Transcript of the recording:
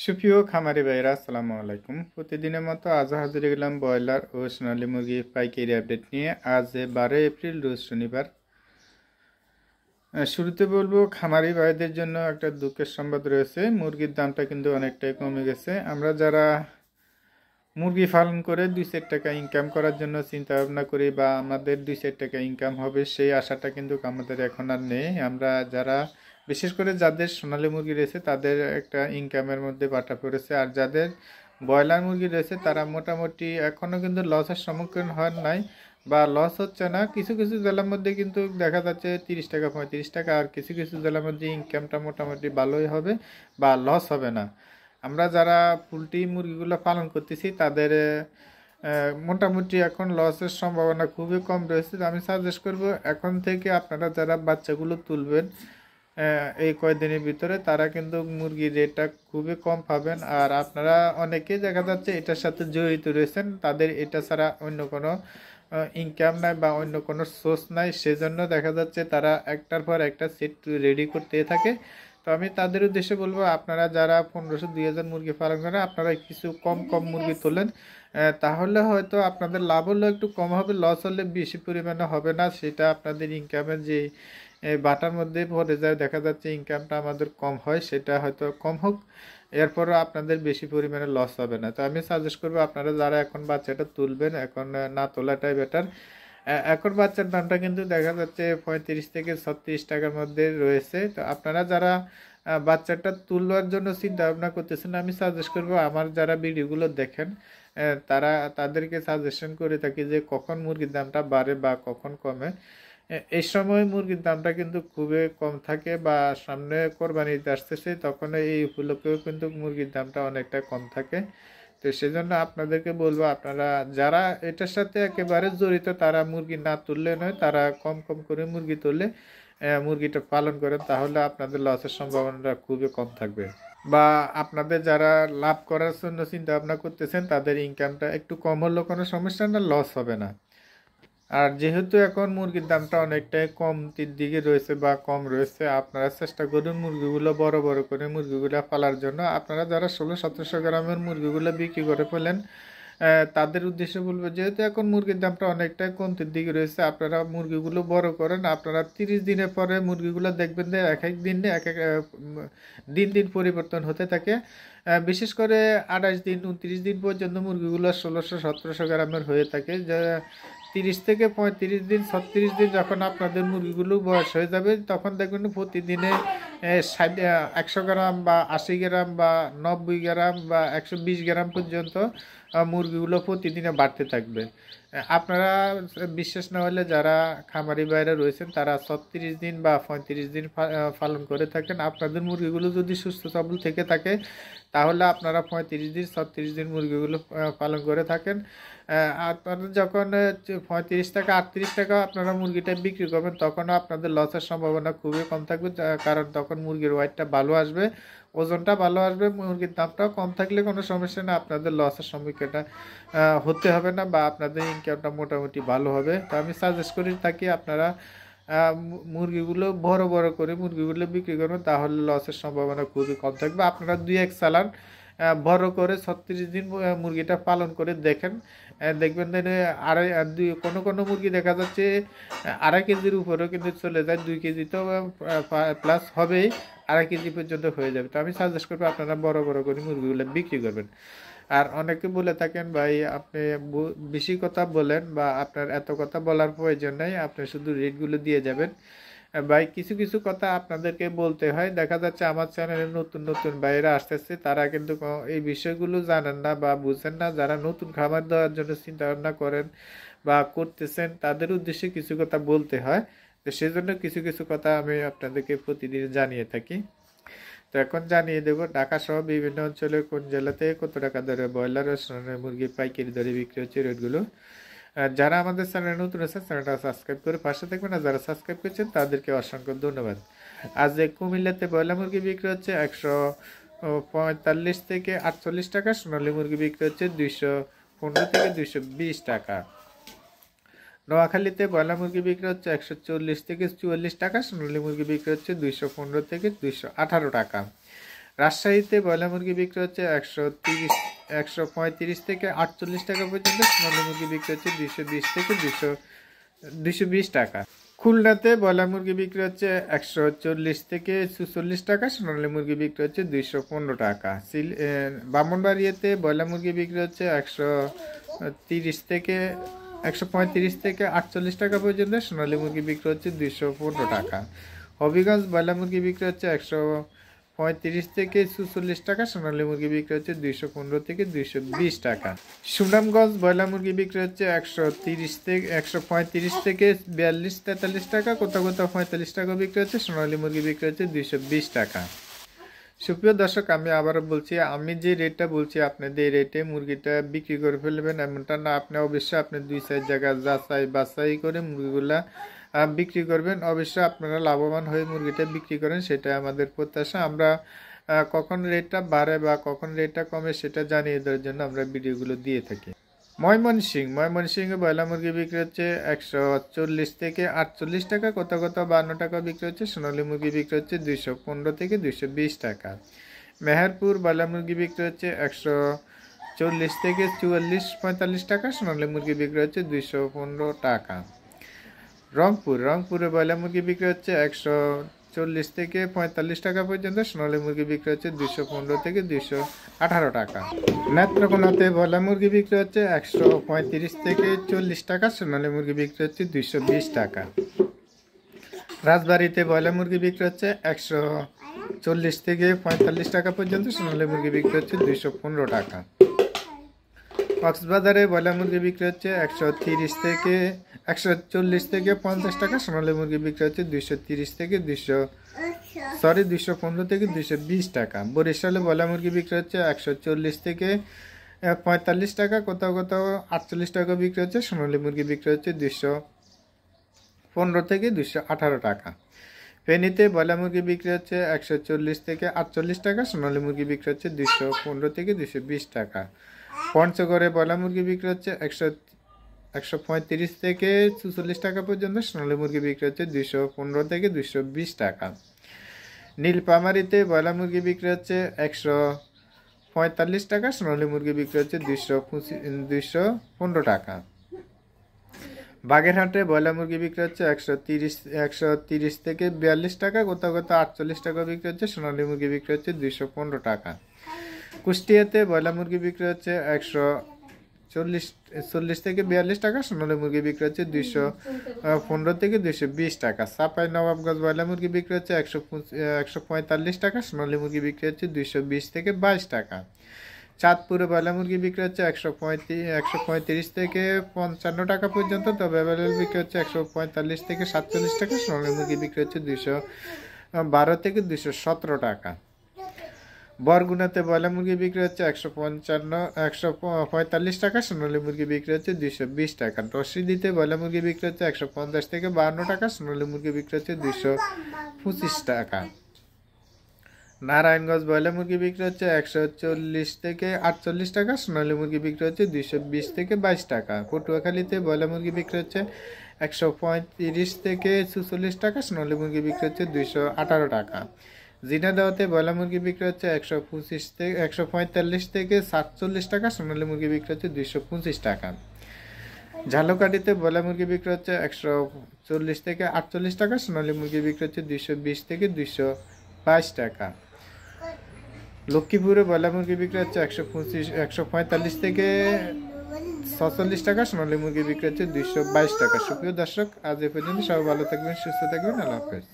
সুপ্রিয় খামারি ভাইরা আসসালামু আলাইকুম। প্রতিদিনের মতো আজও হাজির গেলাম ব্রয়লার ও সোনালী মুরগি পাইকারি আপডেট নিয়ে। আজ 12 এপ্রিল রোজ শনিবার। শুরুতে বলবো খামারি ভাইদের জন্য একটা দুঃখের সংবাদ রয়েছে। মুরগির দামটা কিন্তু অনেকটাই কমে গেছে। আমরা যারা মুরগি পালন করে 2-4 টাকা ইনকাম করার জন্য চিন্তা ভাবনা করি বা আমাদের 2-4 টাকা ইনকাম হবে, সেই আশাটা কিন্তু আমাদের এখন আর নেই। আমরা যারা বিশেষ করে যাদের সোনালী মুরগি রয়েছে তাদের একটা ইনকামের মধ্যে বাটা পড়েছে, আর যাদের ব্রয়লার মুরগি রয়েছে তারা মোটামুটি এখনও কিন্তু লসের সম্মুখীন হন নাই বা লস হচ্ছে না। কিছু কিছু জেলার মধ্যে কিন্তু দেখা যাচ্ছে 30 টাকা 35 টাকা, আর কিছু কিছু জেলার মধ্যে ইনকামটা মোটামুটি ভালোই হবে বা লস হবে না। আমরা যারা পোলট্রি মুরগিগুলো পালন করতেছি তাদের মোটামুটি এখন লসের সম্ভাবনা খুবই কম রয়েছে। আমি সাজেস্ট করব এখন থেকে আপনারা যারা বাচ্চাগুলো তুলবেন এই কয়েকদিনের ভিতরে, তারা কিন্তু মুরগির রেটটা খুবই কম পাবেন। আর আপনারা অনেকেই দেখা যাচ্ছে এটার সাথে জড়িত রয়েছেন, তাদের এটা ছাড়া অন্য কোনো ইনকাম নাই বা অন্য কোনো সোর্স নাই, সেজন্য দেখা যাচ্ছে তারা একটার পর একটা সেট রেডি করতে থাকে। তো আমি তাদের উদ্দেশ্যে বলবো, আপনারা যারা 1500-2000 মুরগি পালন করেন আপনারা কিছু কম কম মুরগি তোলেন, তাহলে হয়তো আপনাদের লাভ হলেও একটু কম হবে, লস হলে বেশি পরিমাণে হবে না। সেটা আপনাদের ইনকামের যে বাটার মধ্যে পড়ে যায়, দেখা যাচ্ছে ইনকামটা আমাদের কম হয়, সেটা হয়তো কম হোক, এরপরও আপনাদের বেশি পরিমাণে লস হবে না। তো আমি সাজেস্ট করবো আপনারা যারা এখন বাচ্চাটা তুলবেন এখন না তোলাটাই বেটার। এখন বাচ্চার দামটা কিন্তু দেখা যাচ্ছে 35 থেকে 36 টাকার মধ্যে রয়েছে। তো আপনারা যারা বাচ্চাটা তুলবার জন্য চিন্তা ভাবনা করতেছেন, আমি সাজেস্ট করবো আমার যারা ভিডিওগুলো দেখেন তারা তাদেরকে সাজেশন করে থাকি যে কখন মুরগির দামটা বাড়ে বা কখন কমে। এই সময় মুরগির দামটা কিন্তু খুবই কম থাকে, বা সামনে কোরবানি ঈদ আসতেছে তখন এই উপলক্ষেও কিন্তু মুরগির দামটা অনেকটা কম থাকে। তো সেজন্য আপনাদেরকে বলবো, আপনারা যারা এটার সাথে একেবারে জড়িত তারা মুরগি না তুললে নয়, তারা কম কম করে মুরগি তুললে মুরগিটা পালন করেন, তাহলে আপনাদের লসের সম্ভাবনাটা খুবই কম থাকবে। বা আপনাদের যারা লাভ করার জন্য চিন্তা ভাবনা করতেছেন তাদের ইনকামটা একটু কম হলেও কোনো সমস্যা না, লস হবে না। আর যেহেতু এখন মুরগির দামটা অনেকটাই কমতির দিকে রয়েছে বা কম রয়েছে, আপনারা চেষ্টা করুন মুরগিগুলো বড় বড় করে মুরগিগুলো পালার জন্য। আপনারা যারা 1600-1700 গ্রামের মুরগিগুলো বিক্রি করে ফেলেন তাদের উদ্দেশ্যে বলবো, যেহেতু এখন মুরগির দামটা অনেকটাই কমতির দিকে রয়েছে, আপনারা মুরগিগুলো বড় করেন। আপনারা 30 দিনের পরে মুরগিগুলো দেখবেন যে এক এক দিন এক এক দিন দিন পরিবর্তন হতে থাকে। বিশেষ করে 28 দিন 29 দিন পর্যন্ত মুরগিগুলো 1600-1700 গ্রামের হয়ে থাকে। যা 30 থেকে 35 দিন 36 দিন যখন আপনাদের মুরগিগুলো বয়স হয়ে যাবে, তখন দেখবেন প্রতিদিনে 100 গ্রাম বা 80 গ্রাম বা 90 গ্রাম বা 120 গ্রাম পর্যন্ত মুরগিগুলো প্রতিদিনে বাড়তে থাকবে। আপনারা বিশ্বাস না হলে যারা খামারি বাইরে রয়েছেন তারা 36 দিন বা 35 দিন পালন করে থাকেন, আপনাদের মুরগিগুলো যদি সুস্থ সবল থেকে থাকে তাহলে আপনারা 35 দিন 36 দিন মুরগিগুলো পালন করে থাকেন। আপনারা যখন 35 টাকা 38 টাকা আপনারা মুরগিটা বিক্রি করবেন, তখনও আপনাদের লসের সম্ভাবনা খুবই কম থাকবে, কারণ তখন মুরগির ওয়েটটা ভালো আসবে, ওজনটা ভালো আসবে, মুরগির দামটাও কম থাকলে কোনো সমস্যা না, আপনাদের লসের সম্মুখীন হতে হবে না বা আপনাদের ইনকামটা মোটামুটি ভালো হবে। তো আমি সাজেস্ট করে থাকি আপনারা মুরগিগুলো বড় বড় করে মুরগিগুলো বিক্রি করবেন, তাহলে লসের সম্ভাবনা খুবই কম থাকবে। আপনারা 2-1 চালান, বড় করে 36 দিন মুরগিটা পালন করে দেখেন, দেখবেন যে আড়াই কোনো কোনো মুরগি দেখা যাচ্ছে 2.5 কেজির উপরেও কিন্তু চলে যায়, 2 কেজি তো প্লাস হবেই, 2.5 কেজি পর্যন্ত হয়ে যাবে। তো আমি সাজেস্ট করবো আপনারা বড় বড় করে মুরগিগুলো বিক্রি করবেন। আর অনেকে বলে থাকেন, ভাই আপনি বেশি কথা বলেন বা আপনার এত কথা বলার প্রয়োজন নেই, আপনি শুধু রেটগুলো দিয়ে যাবেন। ভাই কিছু কিছু কথা আপনাদেরকে বলতে হয়। দেখা যাচ্ছে আমার চ্যানেলে নতুন নতুন ভাইয়েরা আসতেছে, তারা কিন্তু এই বিষয়গুলো জানেন না বা বুঝেন না। যারা নতুন খাবার দেওয়ার জন্য চিন্তা ভাবনা করেন বা করতেছেন তাদের উদ্দেশ্যে কিছু কথা বলতে হয়। তো সেজন্য কিছু কিছু কথা আমি আপনাদেরকে প্রতিদিন জানিয়ে থাকি। তো এখন জানিয়ে দেবো ঢাকা সহ বিভিন্ন অঞ্চলে কোন জেলাতে কত টাকা দরে ব্রয়লার ও সোনালী মুরগি পাইকারি দরে বিক্রি হচ্ছে রেটগুলো। যারা আমাদের চ্যানেলে নতুন আছে চ্যানেলটা সাবস্ক্রাইব করে পাশে থাকবেন, আর যারা সাবস্ক্রাইব করেছেন তাদেরকে অসংখ্য ধন্যবাদ। আজ কুমিল্লাতে ব্রয়লার মুরগি বিক্রি হচ্ছে 145 থেকে 48 টাকা, সোনালী মুরগি বিক্রি হচ্ছে 215 থেকে 220 টাকা। নোয়াখালীতে ব্রয়লার মুরগি বিক্রি হচ্ছে 140 থেকে 44 টাকা, সোনালী মুরগি বিক্রি হচ্ছে 215 থেকে 218 টাকা। রাজশাহীতে ব্রয়লার মুরগি বিক্রি হচ্ছে 135 থেকে 48 টাকা পর্যন্ত, সোনালী মুরগি বিক্রি হচ্ছে 220 থেকে 220 টাকা। খুলনাতে ব্রয়লার মুরগি বিক্রি হচ্ছে 140 থেকে 44 টাকা, সোনালী মুরগি বিক্রি হচ্ছে 215 টাকা। ব্রাহ্মণবাড়িয়াতে ব্রয়লার মুরগি বিক্রি হচ্ছে 135 থেকে 48 টাকা পর্যন্ত, সোনালী মুরগি বিক্রি হচ্ছে 215 টাকা। হবিগঞ্জ ব্রয়লার মুরগি বিক্রি হচ্ছে 135 থেকে 44 টাকা, সোনালী মুরগি বিক্রি হচ্ছে 215 থেকে 220 টাকা। সুনামগঞ্জ ব্রয়লার মুরগি বিক্রি হচ্ছে 135 থেকে 42-43 টাকা, কোথাও কোথাও 45 টাকা বিক্রি হচ্ছে, সোনালী মুরগি বিক্রি হচ্ছে 220 টাকা। সুপ্রিয় দর্শক, আমি আবারও বলছি, আমি যে রেটটা বলছি আপনাদের এই রেটে মুরগিটা বিক্রি করে ফেলবেন এমনটা না। আপনি অবশ্যই আপনি 2-4 জায়গা যাচাই বাছাই করে মুরগিগুলা বিক্রি করবেন। অবশ্যই আপনারা লাভবান হয়ে মুরগিটা বিক্রি করেন, সেটা আমাদের প্রত্যাশা। আমরা কখন রেটটা বাড়ে বা কখন রেটটা কমে সেটা জানিয়ে দেওয়ার জন্য আমরা ভিডিওগুলো দিয়ে থাকি। ময়মনসিংহে ব্রয়লার মুরগি বিক্রি হচ্ছে 140 থেকে 48 টাকা, কোথাও কোথাও 52 টাকা বিক্রি হচ্ছে, সোনালী মুরগি বিক্রি হচ্ছে 215 থেকে 220 টাকা। মেহেরপুর ব্রয়লার মুরগি বিক্রি হচ্ছে 140 থেকে 44-45 টাকা, সোনালী মুরগি বিক্রি হচ্ছে 215 টাকা। রংপুরে ব্রয়লার মুরগি বিক্রি হচ্ছে 140 থেকে 45 টাকা পর্যন্ত, সোনালী মুরগি বিক্রি হচ্ছে 215 থেকে 218 টাকা। নেত্রকোনাতে ব্রয়লার মুরগি বিক্রি হচ্ছে 135 থেকে 40 টাকা, সোনালী মুরগি বিক্রি হচ্ছে 220 টাকা। রাজবাড়িতে ব্রয়লার মুরগি বিক্রি হচ্ছে 140 থেকে 45 টাকা পর্যন্ত, সোনালী মুরগি বিক্রি হচ্ছে 215 টাকা। কক্সবাজারে ব্রয়লার মুরগি বিক্রি হচ্ছে 140 থেকে 50 টাকা, সোনালী মুরগি বিক্রি হচ্ছে 215 থেকে 220 টাকা। বরিশালে ব্রয়লার মুরগি বিক্রি হচ্ছে 140 থেকে 45 টাকা, কোথাও কোথাও 48 টাকা বিক্রি হচ্ছে, সোনালী মুরগি বিক্রি হচ্ছে 215 থেকে 218 টাকা। ফেনীতে ব্রয়লার মুরগি বিক্রি হচ্ছে 140 থেকে 48 টাকা, সোনালী মুরগি বিক্রি হচ্ছে 215 থেকে 220 টাকা। পঞ্চগড়ে ব্রয়লার মুরগি বিক্রি হচ্ছে 135 থেকে 44 টাকা পর্যন্ত, সোনালী মুরগি বিক্রি হচ্ছে 215 থেকে 220 টাকা। নীলফামারীতে ব্রয়লার মুরগি বিক্রি হচ্ছে 145 টাকা, সোনালী মুরগি বিক্রি হচ্ছে 215 টাকা। বাগেরহাটে ব্রয়লার মুরগি বিক্রি হচ্ছে 130 থেকে 42 টাকা, কোথাও কোথাও 48 টাকা বিক্রি হচ্ছে, সোনালী মুরগি বিক্রি হচ্ছে 215 টাকা। কুষ্টিয়াতে ব্রয়লার মুরগি বিক্রি হচ্ছে 140 থেকে 42 টাকা, সোনালী মুরগি বিক্রি হচ্ছে 215 থেকে 220 টাকা। চাঁপাইনবাবগঞ্জ ব্রয়লার মুরগি বিক্রি হচ্ছে 145 টাকা, সোনালী মুরগি বিক্রি হচ্ছে 220 থেকে 22 টাকা। চাঁদপুরে ব্রয়লার মুরগি বিক্রি হচ্ছে 135 থেকে 55 টাকা পর্যন্ত, তবে অ্যাভেলেবল বিক্রি হচ্ছে 145 থেকে 47 টাকা, সোনালী মুরগি বিক্রি হচ্ছে 212 থেকে 217 টাকা। বরগুনাতে ব্রয়লার মুরগি বিক্রি হচ্ছে 145 টাকা, সোনালী মুরগি বিক্রি হচ্ছে 220 টাকা। রশিদিতে ব্রয়লার মুরগি বিক্রি হচ্ছে 150 থেকে 52 টাকা, সোনালী মুরগি বিক্রি হচ্ছে 225 টাকা। নারায়ণগঞ্জ ব্রয়লার মুরগি বিক্রি হচ্ছে 140 থেকে 48 টাকা, সোনালী মুরগি বিক্রি হচ্ছে 220 থেকে 22 টাকা। পটুয়াখালীতে ব্রয়লার মুরগি বিক্রি হচ্ছে 135 থেকে 46 টাকা, সোনালী মুরগি বিক্রি হচ্ছে 218 টাকা। ঝিনাইদহতে ব্রয়লার মুরগি বিক্রি হচ্ছে 145 থেকে 47 টাকা, সোনালী মুরগি বিক্রি হচ্ছে 225 টাকা। ঝালকাঠিতে ব্রয়লার মুরগি বিক্রি হচ্ছে 140 থেকে 48 টাকা, সোনালী মুরগি বিক্রি হচ্ছে 220 থেকে 222 টাকা। লক্ষ্মীপুরে ব্রয়লার মুরগি বিক্রি হচ্ছে 145 থেকে 46 টাকা, সোনালী মুরগি বিক্রি হচ্ছে 222 টাকা। সুপ্রিয় দর্শক, আজ এ পর্যন্ত, সবাই ভালো থাকবেন, সুস্থ থাকবেন, আল্লাহ হাফেজ।